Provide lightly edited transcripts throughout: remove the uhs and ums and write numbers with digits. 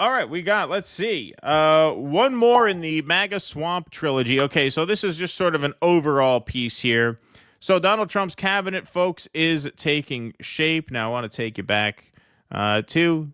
All right, we got, let's see, one more in the MAGA Swamp trilogy. Okay, so this is just sort of an overall piece here. So Donald Trump's cabinet, folks, is taking shape. Now, I want to take you back to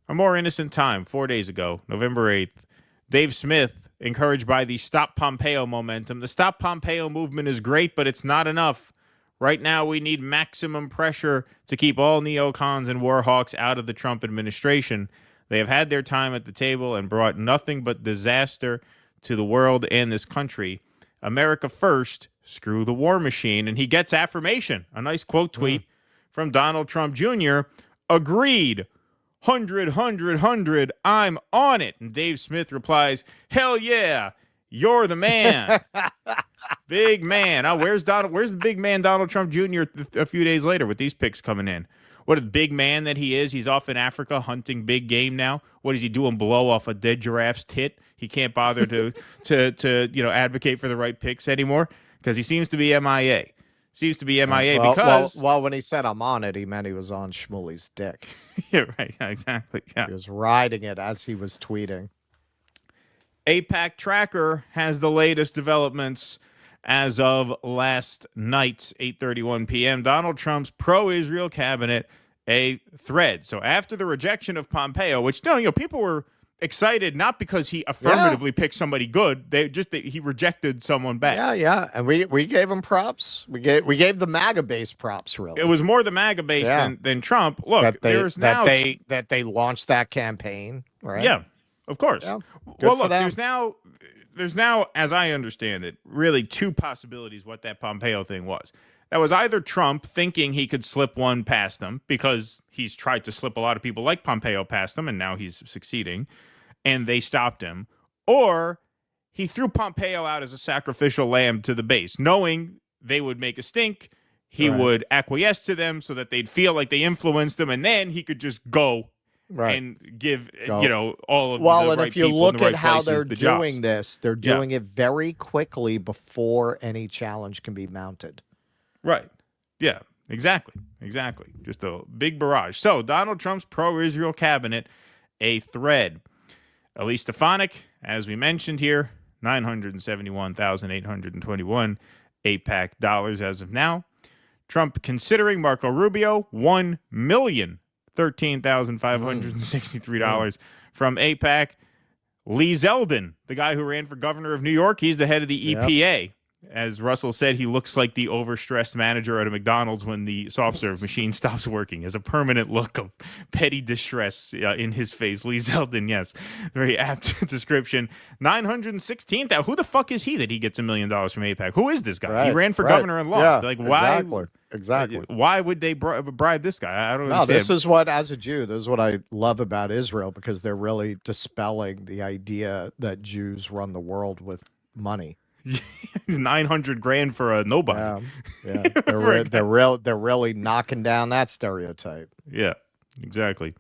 a more innocent time, 4 days ago, November 8th. Dave Smith, encouraged by the Stop Pompeo momentum. The Stop Pompeo movement is great, but it's not enough. Right now, we need maximum pressure to keep all neocons and warhawks out of the Trump administration. They have had their time at the table and brought nothing but disaster to the world and this country. America first, screw the war machine. And he gets affirmation. A nice quote tweet from Donald Trump Jr. Agreed. 100, I'm on it. And Dave Smith replies, hell yeah, you're the man. Big man. Oh, where's the big man Donald Trump Jr. a few days later with these picks coming in? What a big man that he is. He's off in Africa hunting big game now. What is he doing? Blow off a dead giraffe's tit? He can't bother to advocate for the right picks anymore because he seems to be MIA. Because when he said I'm on it, he meant he was on Shmuley's dick. Yeah, right. Yeah, exactly. Yeah. He was riding it as he was tweeting. AIPAC Tracker has the latest developments as of last night, 8:31 p.m. Donald Trump's pro-Israel cabinet, a thread. So after the rejection of Pompeo, which people were excited not because he affirmatively picked somebody good, he rejected someone bad. Yeah, and we gave him props. We gave the MAGA base props. Really, it was more the MAGA base than Trump. Look, that they launched that campaign, right? Yeah, of course. Yeah. Well, look, there's now, as I understand it, really two possibilities what that Pompeo thing was. That was either Trump thinking he could slip one past them because he's tried to slip a lot of people like Pompeo past them, and now he's succeeding, and they stopped him. Or he threw Pompeo out as a sacrificial lamb to the base, knowing they would make a stink. He would acquiesce to them so that they'd feel like they influenced him, and then he could just go and give, all of the right and if you people look in the right at how places they're the doing jobs. this, they're doing it very quickly before any challenge can be mounted. Right. Yeah, exactly. Just a big barrage. So Donald Trump's pro-Israel cabinet, a thread. Elise Stefanik, as we mentioned here, $971,821 AIPAC dollars as of now. Trump considering Marco Rubio, $1,013,563 from AIPAC. Lee Zeldin, the guy who ran for governor of New York, he's the head of the EPA. As Russell said, he looks like the overstressed manager at a McDonald's when the soft serve machine stops working. He has a permanent look of petty distress in his face. Lee Zeldin, yes, very apt description. 916,000. Who the fuck is he that he gets $1 million from AIPAC? Who is this guy? He ran for governor and lost. Why? Exactly. Why would they bribe this guy? I don't know. No, this is what, as a Jew, this is what I love about Israel, because they're really dispelling the idea that Jews run the world with money. 900 grand for a nobody. Yeah. They're really knocking down that stereotype. Yeah, exactly.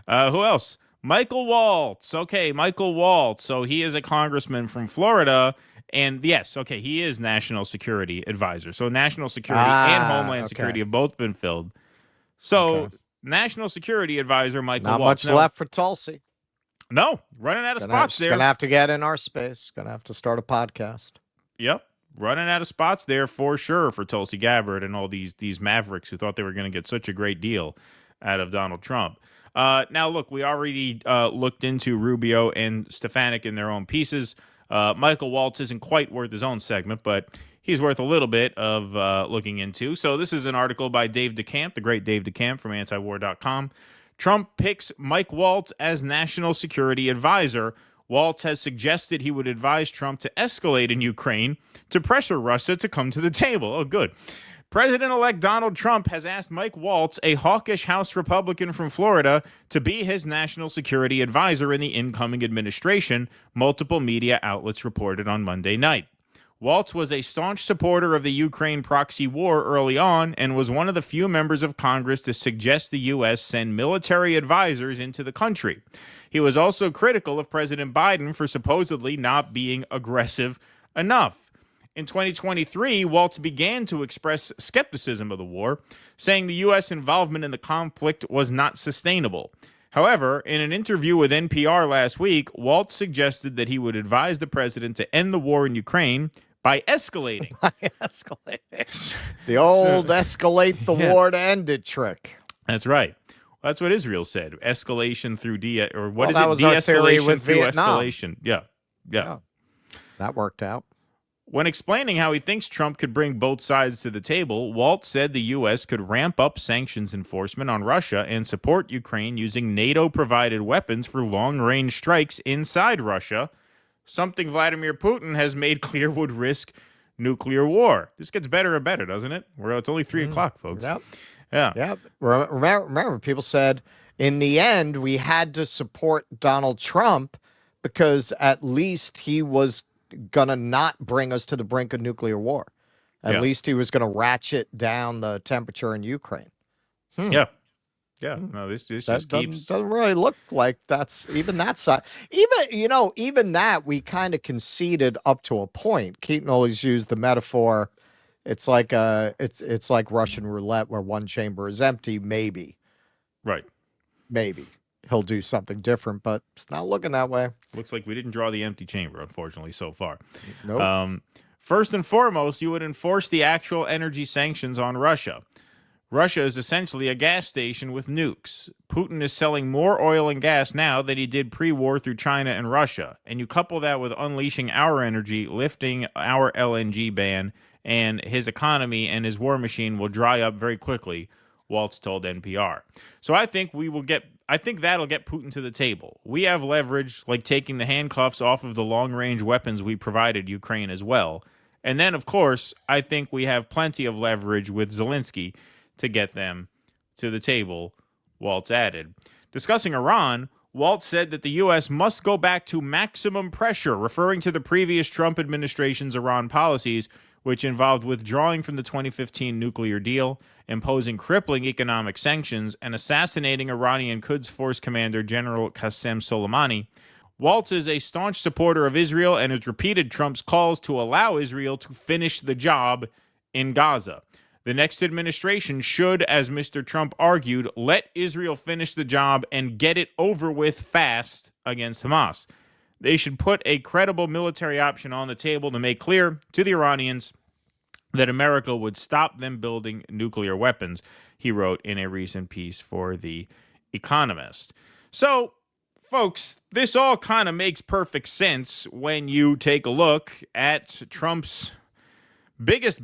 Who else? Michael Waltz. Okay, Michael Waltz. So he is a congressman from Florida. And yes, okay, he is National Security Advisor. So National Security and Homeland Security have both been filled. So National Security Advisor Michael Waltz. Not much left for Tulsi. No, running out of spots there. Going to have to get in our space. Going to have to start a podcast. Yep, running out of spots there for sure for Tulsi Gabbard and all these mavericks who thought they were going to get such a great deal out of Donald Trump. Now, look, we already looked into Rubio and Stefanik in their own pieces. Michael Waltz isn't quite worth his own segment, but he's worth a little bit of looking into. So this is an article by Dave DeCamp, the great Dave DeCamp from antiwar.com. Trump picks Mike Waltz as National Security Advisor. Waltz has suggested he would advise Trump to escalate in Ukraine to pressure Russia to come to the table. Oh, good. President-elect Donald Trump has asked Mike Waltz, a hawkish House Republican from Florida, to be his national security advisor in the incoming administration, multiple media outlets reported on Monday night. Waltz was a staunch supporter of the Ukraine proxy war early on and was one of the few members of Congress to suggest the U.S. send military advisors into the country. He was also critical of President Biden for supposedly not being aggressive enough. In 2023, Waltz began to express skepticism of the war, saying the U.S. involvement in the conflict was not sustainable. However, in an interview with NPR last week, Waltz suggested that he would advise the president to end the war in Ukraine by escalating. The old escalate the war to end it trick. That's right. Well, that's what Israel said. Escalation through that was our theory de-escalation with through Vietnam. escalation. Yeah. That worked out. When explaining how he thinks Trump could bring both sides to the table, Waltz said the U.S. could ramp up sanctions enforcement on Russia and support Ukraine using NATO-provided weapons for long-range strikes inside Russia, something Vladimir Putin has made clear would risk nuclear war. This gets better and better, doesn't it? It's only 3 o'clock, folks. Yep. Yeah. Remember, people said in the end we had to support Donald Trump because at least he was going to not bring us to the brink of nuclear war. At least he was going to ratchet down the temperature in Ukraine. Yeah. No, this just doesn't really look like that's even that side. Even that we kind of conceded up to a point. Keaton always used the metaphor. It's like it's like Russian roulette where one chamber is empty. Maybe he'll do something different, but it's not looking that way. Looks like we didn't draw the empty chamber, unfortunately, so far. Nope. First and foremost, you would enforce the actual energy sanctions on Russia. Russia is essentially a gas station with nukes. Putin is selling more oil and gas now than he did pre-war through China and Russia. And you couple that with unleashing our energy, lifting our LNG ban, and his economy and his war machine will dry up very quickly, Waltz told NPR. So I think that'll get Putin to the table. We have leverage, like taking the handcuffs off of the long-range weapons we provided Ukraine as well. And then, of course, I think we have plenty of leverage with Zelensky to get them to the table, Waltz added. Discussing Iran, Waltz said that the U.S. must go back to maximum pressure, referring to the previous Trump administration's Iran policies, which involved withdrawing from the 2015 nuclear deal, imposing crippling economic sanctions, and assassinating Iranian Quds Force Commander General Qasem Soleimani. Waltz is a staunch supporter of Israel and has repeated Trump's calls to allow Israel to finish the job in Gaza. The next administration should, as Mr. Trump argued, let Israel finish the job and get it over with fast against Hamas. They should put a credible military option on the table to make clear to the Iranians that America would stop them building nuclear weapons, he wrote in a recent piece for The Economist. So, folks, this all kind of makes perfect sense when you take a look at Trump's biggest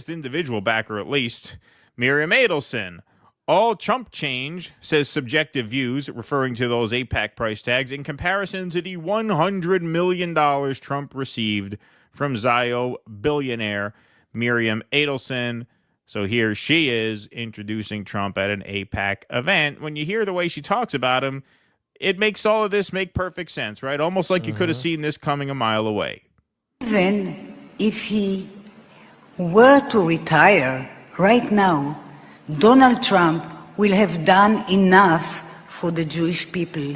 individual backer at least, Miriam Adelson. All chump change, says Subjective Views, referring to those AIPAC price tags, in comparison to the $100 million Trump received from Zio billionaire Miriam Adelson. So here she is introducing Trump at an AIPAC event. When you hear the way she talks about him, it makes all of this make perfect sense, right? Almost like you could have seen this coming a mile away. Even if he were to retire right now, Donald Trump will have done enough for the Jewish people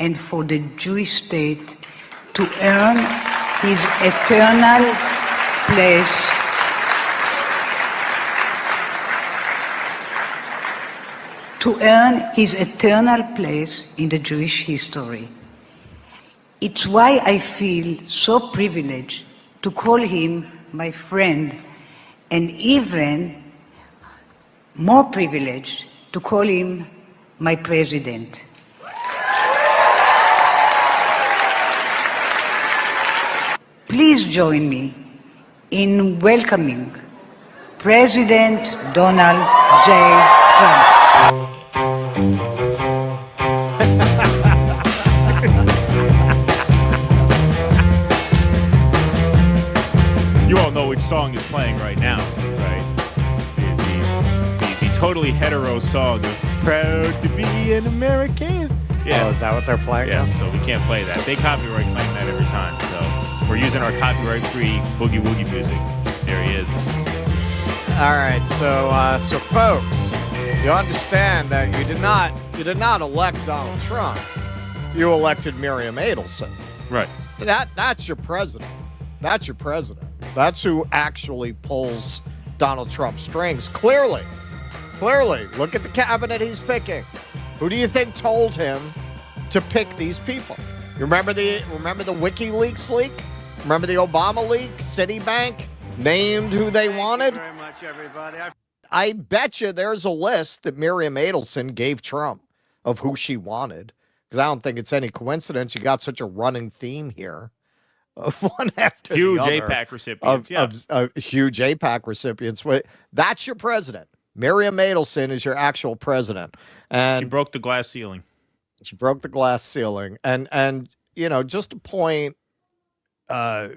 and for the Jewish state to earn his eternal place in the Jewish history. It's why I feel so privileged to call him my friend, and even more privileged to call him my president. Please join me in welcoming President Donald J. Trump. You all know which song is playing right now, right? The totally hetero song of Proud to be an American. Yeah. Oh, is that what they're playing? Yeah, now? so we can't play that. They copyright claim that every time. So we're using our copyright-free boogie woogie music. There he is. All right, so folks, you understand that you did not elect Donald Trump. You elected Miriam Adelson. Right. That's your president. That's your president. That's who actually pulls Donald Trump's strings. Clearly, look at the cabinet he's picking. Who do you think told him to pick these people? You remember the WikiLeaks leak? Remember the Obama leak? Citibank named who they wanted. Thank you very much, everybody. I bet you there's a list that Miriam Adelson gave Trump of who she wanted, because I don't think it's any coincidence you got such a running theme here of one after huge the other. APAC recipients. Huge APAC recipients. That's your president. Miriam Adelson is your actual president. And she broke the glass ceiling. She broke the glass ceiling. And just a point, there's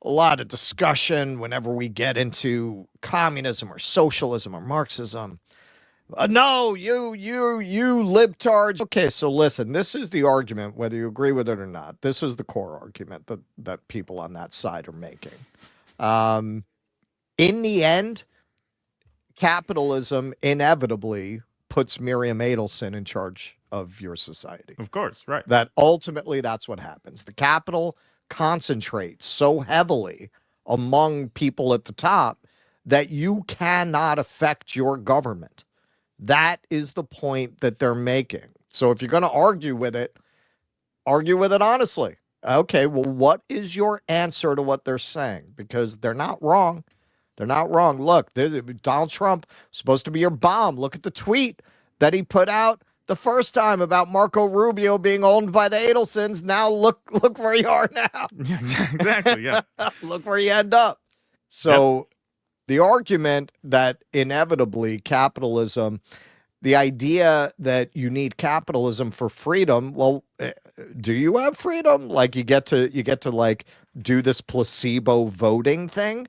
a lot of discussion whenever we get into communism or socialism or Marxism. No, you libtards. Okay, so listen, this is the argument, whether you agree with it or not. This is the core argument that people on that side are making. In the end, capitalism inevitably puts Miriam Adelson in charge of your society. Of course, right. That ultimately that's what happens. The capital concentrates so heavily among people at the top that you cannot affect your government. That is the point that they're making. So if you're going to argue with it honestly. Okay, well, what is your answer to what they're saying? Because they're not wrong. They're not wrong. Look, Donald Trump was supposed to be your bomb. Look at the tweet that he put out the first time about Marco Rubio being owned by the Adelsons. Now look where you are now. Yeah, exactly, yeah. Look where you end up. So the argument that inevitably capitalism, the idea that you need capitalism for freedom, well, do you have freedom? Like you get to like do this placebo voting thing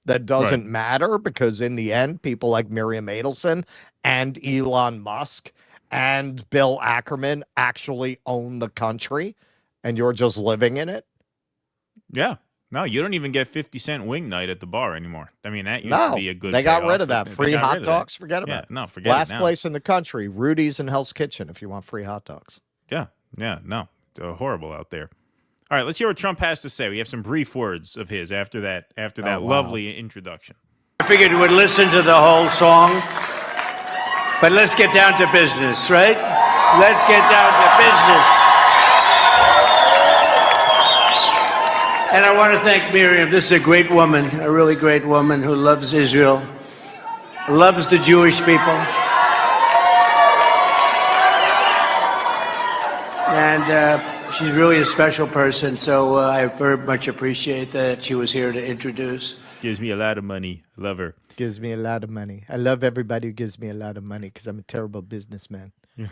that doesn't matter, because in the end, people like Miriam Adelson and Elon Musk and Bill Ackerman actually own the country and you're just living in it. Yeah. No, you don't even get 50-cent wing night at the bar anymore. I mean, that used to be a good They got payoff, rid of that. Free hot dogs, forget about it. No, forget Last it now. place in the country, Rudy's and Hell's Kitchen, if you want free hot dogs. Yeah, no. Horrible out there. All right, let's hear what Trump has to say. We have some brief words of his after that lovely introduction. I figured we would listen to the whole song, but let's get down to business, right? Let's get down to business. And I want to thank Miriam. This is a great woman, a really great woman who loves Israel, loves the Jewish people. And she's really a special person, so I very much appreciate that she was here to introduce. Gives me a lot of money. Love her. Gives me a lot of money. I love everybody who gives me a lot of money because I'm a terrible businessman. Yeah.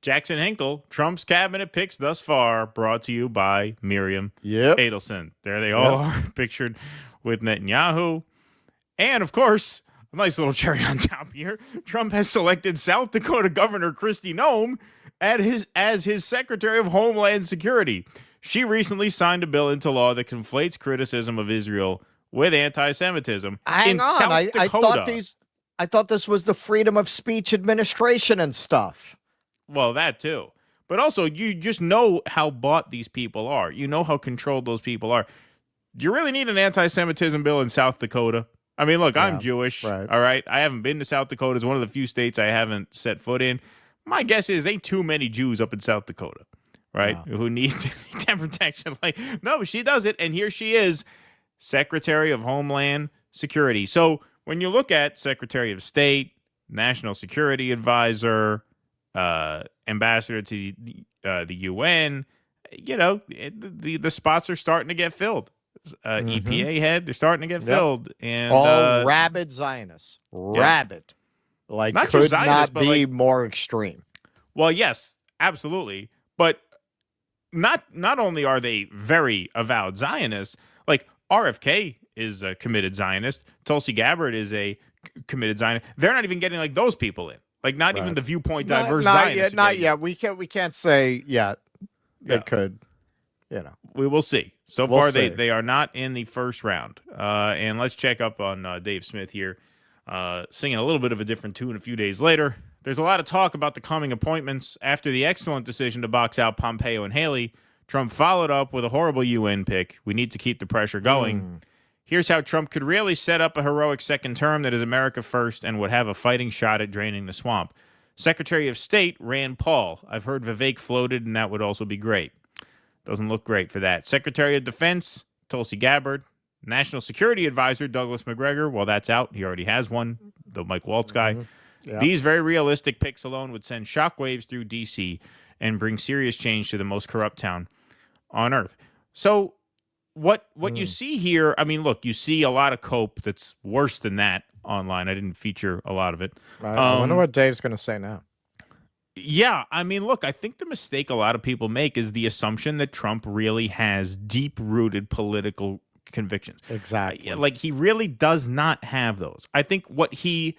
Jackson Hinkle, Trump's cabinet picks thus far, brought to you by Miriam Adelson. There they all are, pictured with Netanyahu. And, of course, a nice little cherry on top here, Trump has selected South Dakota Governor Kristi Noem as his Secretary of Homeland Security. She recently signed a bill into law that conflates criticism of Israel with anti-Semitism in South Dakota. I thought this was the Freedom of Speech Administration and stuff. Well, that too. But also, you just know how bought these people are. You know how controlled those people are. Do you really need an anti-Semitism bill in South Dakota? I mean, look, I'm Jewish, all right? I haven't been to South Dakota. It's one of the few states I haven't set foot in. My guess is ain't too many Jews up in South Dakota, right, who need that protection. Like, no, she does it, and here she is, Secretary of Homeland Security. So when you look at Secretary of State, National Security Advisor, ambassador to the UN, the spots are starting to get filled. EPA head, they're starting to get filled, and all rabid Zionists, rabid, like not could Zionists, not be more extreme. Well, yes, absolutely, but not only are they very avowed Zionists, like RFK is a committed Zionist, Tulsi Gabbard is a committed Zionist. They're not even getting like those people in. Like not even the viewpoint diverse Zionists. Not yet. We can't say yet. They could, We will see. So far, they are not in the first round. And let's check up on Dave Smith here, singing a little bit of a different tune a few days later. There's a lot of talk about the coming appointments. After the excellent decision to box out Pompeo and Haley, Trump followed up with a horrible UN pick. We need to keep the pressure going. Here's how Trump could really set up a heroic second term that is America first and would have a fighting shot at draining the swamp. Secretary of State, Rand Paul. I've heard Vivek floated, and that would also be great. Doesn't look great for that. Secretary of Defense, Tulsi Gabbard. National Security Advisor, Douglas McGregor. Well, that's out. He already has one, the Mike Waltz guy. Yeah. These very realistic picks alone would send shockwaves through D.C. and bring serious change to the most corrupt town on earth. So what you see here, I mean, look, you see a lot of cope that's worse than that online. I didn't feature a lot of it. I wonder what Dave's going to say now. Yeah, I mean, look, I think the mistake a lot of people make is the assumption that Trump really has deep-rooted political convictions. Exactly. Like, he really does not have those. I think what he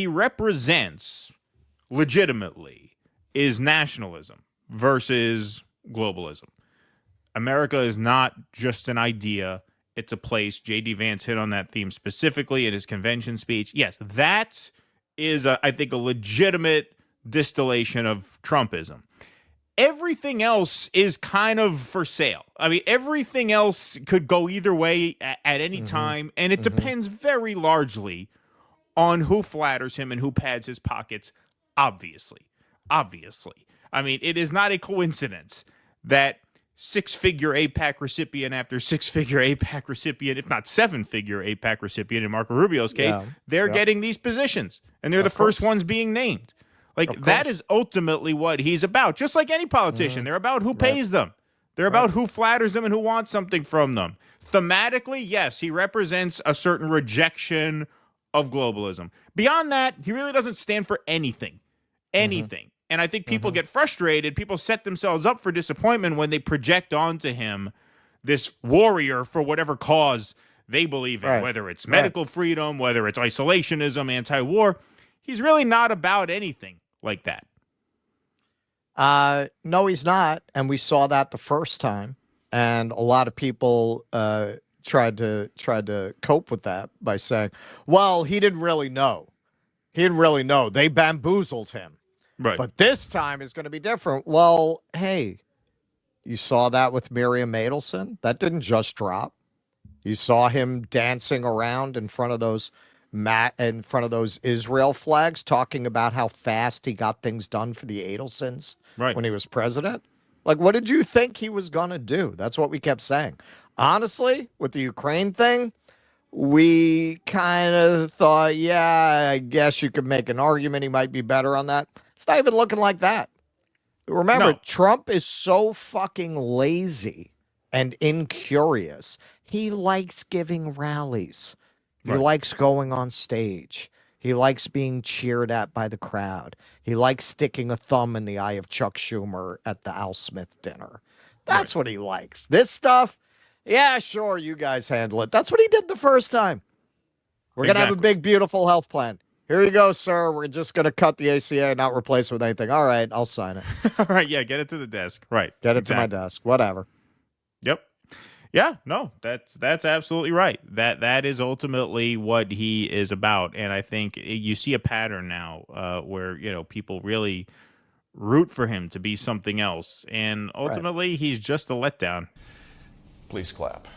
represents legitimately is nationalism versus globalism. America is not just an idea, it's a place. J.D. Vance hit on that theme specifically in his convention speech. Yes, that is, I think, a legitimate distillation of Trumpism. Everything else is kind of for sale. I mean, everything else could go either way at any time, and it depends very largely on who flatters him and who pads his pockets, obviously. I mean, it is not a coincidence that six-figure AIPAC recipient after six-figure AIPAC recipient, if not seven-figure AIPAC recipient in Marco Rubio's case, they're getting these positions, and they're the first ones being named. Like, that is ultimately what he's about. Just like any politician, they're about who pays them. They're about who flatters them and who wants something from them. Thematically, yes, he represents a certain rejection of globalism. Beyond that, he really doesn't stand for anything. And I think people get frustrated. People set themselves up for disappointment when they project onto him this warrior for whatever cause they believe in, whether it's medical freedom, whether it's isolationism, anti-war. He's really not about anything like that. No, he's not. And we saw that the first time. And a lot of people tried to cope with that by saying, well, he didn't really know. They bamboozled him. Right. But this time is going to be different. Well, hey, you saw that with Miriam Adelson. That didn't just drop. You saw him dancing around in front of those Israel flags, talking about how fast he got things done for the Adelsons when he was president. Like, what did you think he was going to do? That's what we kept saying. Honestly, with the Ukraine thing, we kind of thought, yeah, I guess you could make an argument he might be better on that. It's not even looking like that. Remember, Trump is so fucking lazy and incurious. He likes giving rallies. He likes going on stage. He likes being cheered at by the crowd. He likes sticking a thumb in the eye of Chuck Schumer at the Al Smith dinner. That's what he likes. This stuff, yeah, sure, you guys handle it. That's what he did the first time. We're going to have a big, beautiful health plan. Here you go, sir. We're just going to cut the ACA and not replace it with anything. All right, I'll sign it. All right, yeah, get it to the desk. Right. Get it to my desk. Whatever. Yep. Yeah, no, that's absolutely right. That is ultimately what he is about. And I think you see a pattern now where, people really root for him to be something else. And ultimately, he's just a letdown. Please clap.